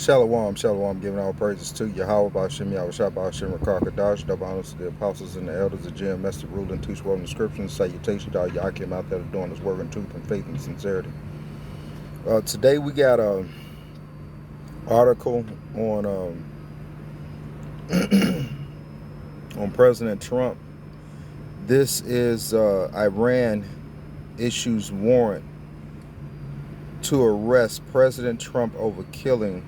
Shalom, shalom, giving all praises to Yahweh, Ba'ashem, Yahweh Shah, Ba'ashem, Rakar, Kadash, double honors to the apostles and the elders, the GM, Master, Rule, and teach world inscriptions, salutations to all Yakim out there doing his work in truth and faith and sincerity. Today we got an article on on President Trump. This is Iran issues warrant to arrest President Trump over killing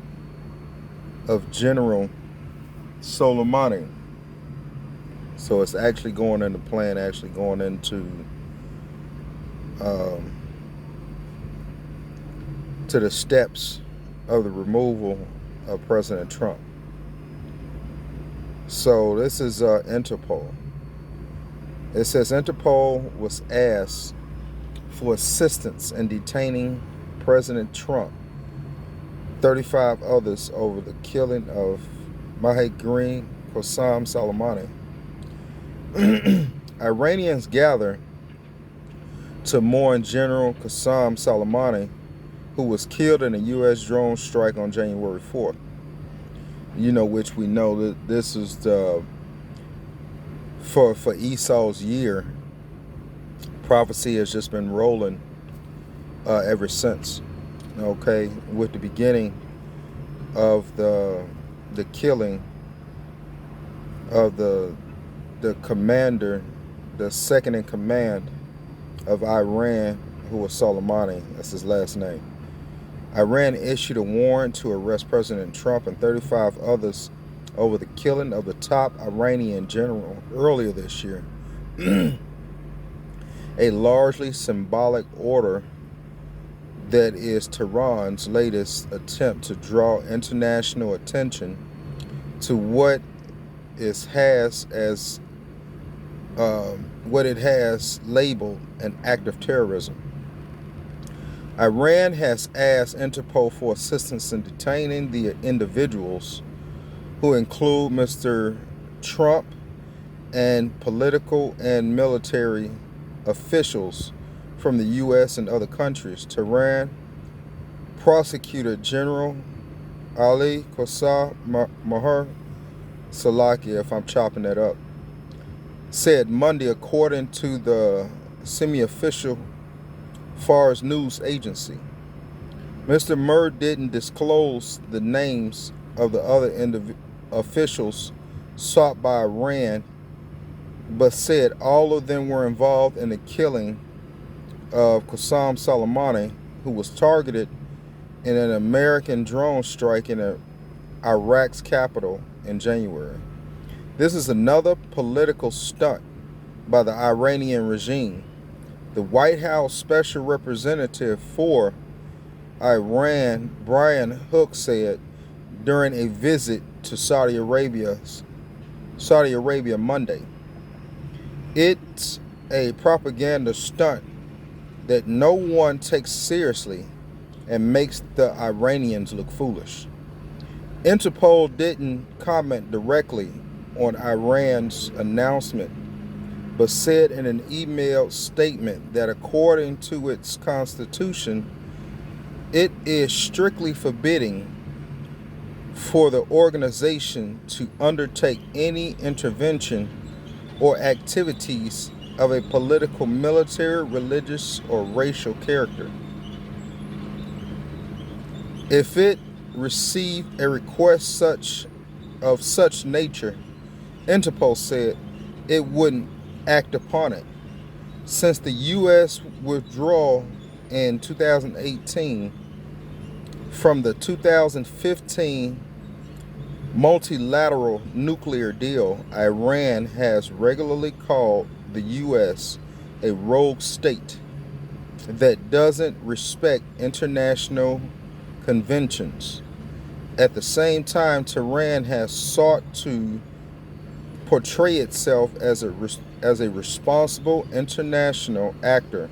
of General Soleimani. So it's actually going into plan, actually going into to the steps of the removal of President Trump. So this is Interpol. It says Interpol was asked for assistance in detaining President Trump, 35 others over the killing of Mahesh Qasem Soleimani. Iranians gather to mourn General Qasem Soleimani, who was killed in a U.S. drone strike on January 4th. Which we know that this is the for Esau's year. Prophecy has just been rolling ever since. Okay, with the beginning of the killing of the commander, the second in command of Iran, who was Soleimani. That's his last name. Iran issued a warrant to arrest President Trump and 35 others over the killing of the top Iranian general earlier this year. A largely symbolic order that is Tehran's latest attempt to draw international attention to what it has labeled an act of terrorism. Iran has asked Interpol for assistance in detaining the individuals, who include Mr. Trump and political and military officials from the U.S. and other countries. Tehran Prosecutor General Ali Qasem Maher Salaki, if I'm chopping that up, said Monday, according to the semi-official Fars News Agency. Mr. Murr didn't disclose the names of the other officials sought by Iran, but said all of them were involved in the killing of Qasem Soleimani, who was targeted in an American drone strike in Iraq's capital in January. This is another political stunt by the Iranian regime. The White House Special Representative for Iran, Brian Hook, said during a visit to Saudi Arabia Monday, "It's a propaganda stunt that no one takes seriously and makes the Iranians look foolish." Interpol didn't comment directly on Iran's announcement, but said in an emailed statement that according to its constitution, it is strictly forbidding for the organization to undertake any intervention or activities of a political, military, religious, or racial character. If it received a request of such nature, Interpol said it wouldn't act upon it. Since the U.S. withdrawal in 2018 from the 2015 multilateral nuclear deal, Iran has regularly called the U.S. a rogue state that doesn't respect international conventions. At the same time, Tehran has sought to portray itself as a responsible international actor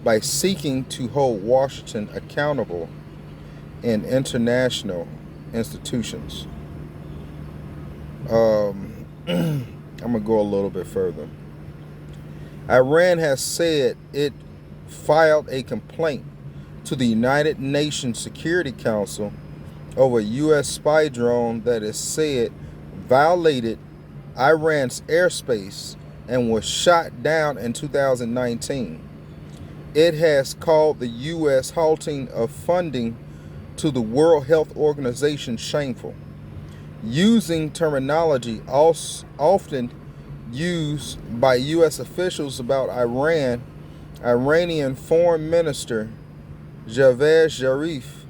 by seeking to hold Washington accountable in international institutions. I'm going to go a little bit further. Iran has said it filed a complaint to the United Nations Security Council over a U.S. spy drone that is said violated Iran's airspace and was shot down in 2019. It has called the U.S. halting of funding to the World Health Organization shameful, using terminology often used by U.S. officials about Iran. Iranian Foreign Minister Javad Zarif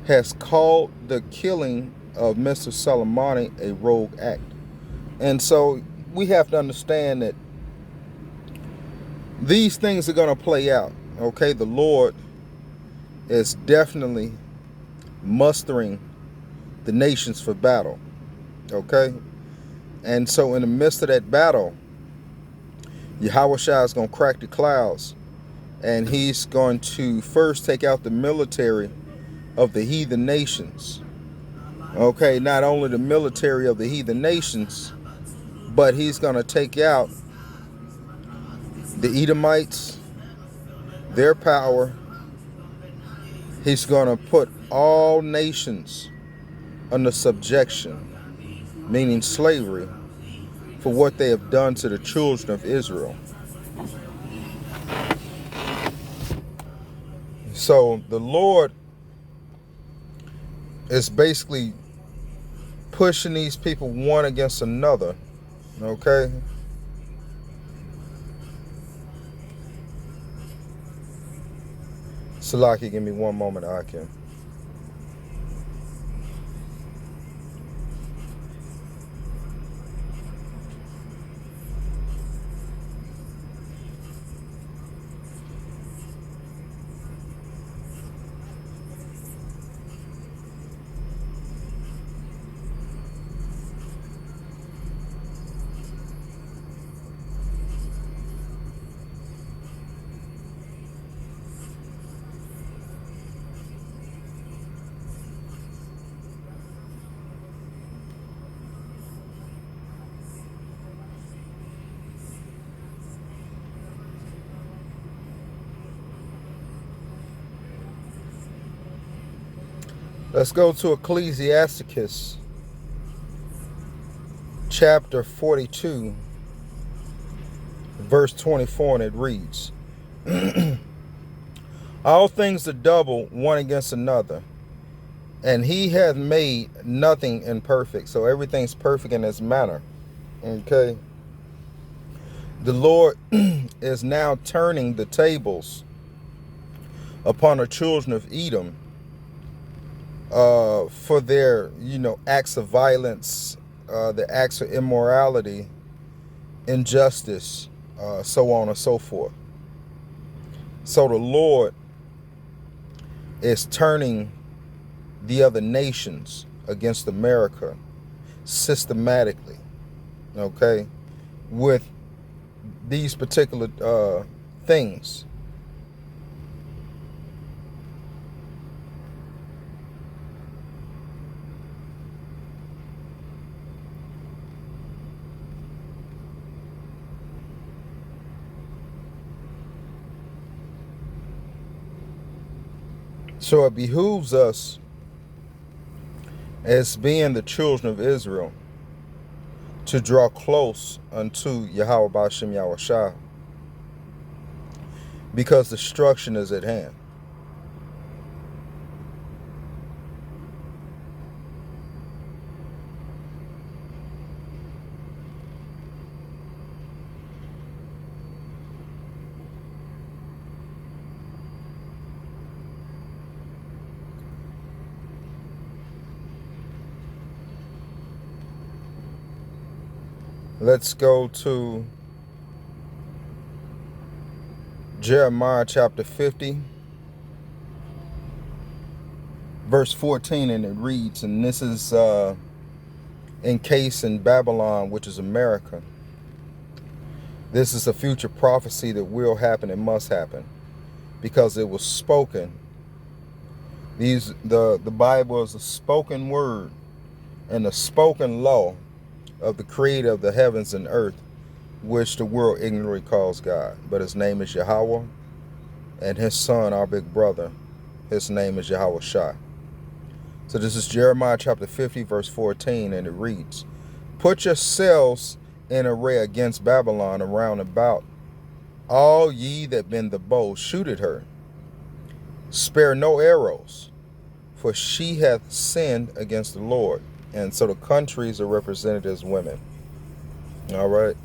has called the killing of Mr. Soleimani a rogue act. And so we have to understand that these things are going to play out. Okay, the Lord is definitely mustering the nations for battle. Okay, and so in the midst of that battle, Yahweh Shai is going to crack the clouds, and he's going to first take out the military of the heathen nations. Okay, not only the military of the heathen nations, but he's going to take out the Edomites, their power. He's going to put all nations under subjection, meaning slavery, for what they have done to the children of Israel. So the Lord is basically pushing these people one against another. Okay? Salaki, give me one moment, Akim. Let's go to Ecclesiasticus chapter 42, verse 24, and it reads, all things are double one against another, and he hath made nothing imperfect. So everything's perfect in its manner. Okay? The Lord is now turning the tables upon the children of Edom for their, acts of violence, the acts of immorality, injustice, so on and so forth. So the Lord is turning the other nations against America systematically, okay, with these particular things. So it behooves us, as being the children of Israel, to draw close unto Yahweh Ba'ashem Yahweh Shai, because destruction is at hand. Let's go to Jeremiah chapter 50, verse 14, and it reads, and this is encased in Babylon, which is America. This is a future prophecy that will happen and must happen, because it was spoken. The Bible is a spoken word and a spoken law of the creator of the heavens and earth, which the world ignorantly calls God. But his name is Yahweh, and his son, our big brother, his name is Yahweh Shai. So this is Jeremiah chapter 50, verse 14, and it reads, "Put yourselves in array against Babylon around about, all ye that bend the bow, shoot at her. Spare no arrows, for she hath sinned against the Lord." And so the countries are represented as women. All right.